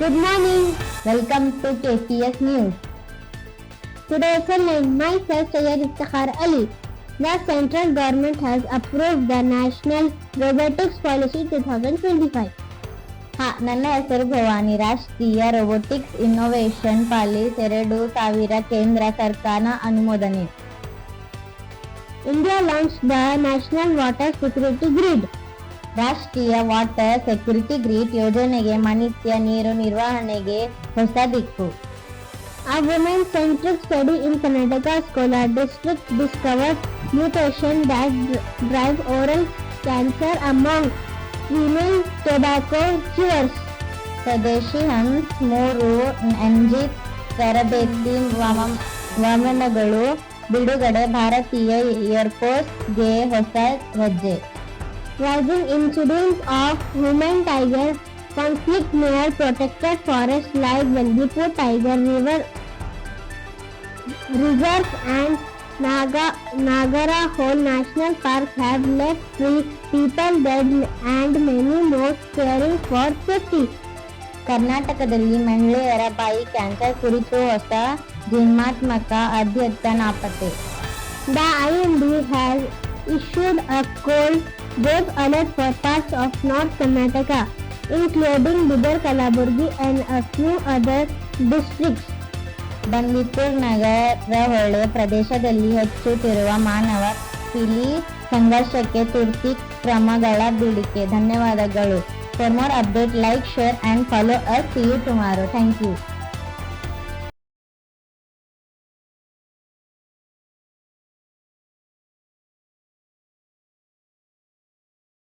Good morning. Welcome to KCS News. Today is myself Sayyid Iftikhar Ali. The central government has approved the National Robotics Policy 2025. ನನ್ನ ಹೆಸರು ಭವಾನಿ. ರಾಷ್ಟ್ರೀಯ robotics innovation polish 2000 ಕೇಂದ್ರ ಸರ್ಕಾರ ಅನುಮೋದನೆ. India launched the National Water Security Grid. ರಾಷ್ಟ್ರೀಯ water security grid ಯೋಜನೆಗೆ ಮನಿತ್ಯ ನೀರು ನಿರ್ವಹಣೆಗೆ ಹೊಸ ದಿಕ್ಕು. A women-centric study in Karnataka Scholar District discovered mutation that drive oral cancer among female tobacco chewers. ಸ್ವದೇಶಿ ಹನ್ಸ್ 3 ಎಂಜಿತ್ ತರಬೇತಿ ವಾಹನಗಳು ಬಿಡುಗಡೆ. ಭಾರತೀಯ ಏರ್ಫೋರ್ಸ್ಗೆ ಹೊಸ ಹೆಜ್ಜೆ. Rising incidents of human-tiger conflict near protected forests like Bandipur Tiger Reserve and Nagara Hole National Park have left 3 people dead and many more caring for safety. ಕರ್ನಾಟಕದಲ್ಲಿ ಮಹಿಳೆಯರ ಬಾಯಿ ಕ್ಯಾನ್ಸರ್ ಕುರಿತು ಹೊಸ ಜಿನ್ನಾತ್ಮಕ ಅಧ್ಯಯನ ನಾಪತ್ತೆ. The IMD has issued a cold wave alert for parts of North Karnataka, including Bidar, Kalaburgi and a few other districts. ಬಂದೀಪುರ್ ನಗರ ಪ್ರದೇಶದಲ್ಲಿ ಹೆಚ್ಚುತ್ತಿರುವ ಮಾನವ ಪಿಲಿ ಸಂಘರ್ಷಕ್ಕೆ ತುರ್ತು ಕ್ರಮಗಳ ಬೇಡಿಕೆ. ಧನ್ಯವಾದಗಳು. For more updates, like, share and follow us. See you tomorrow. Thank you.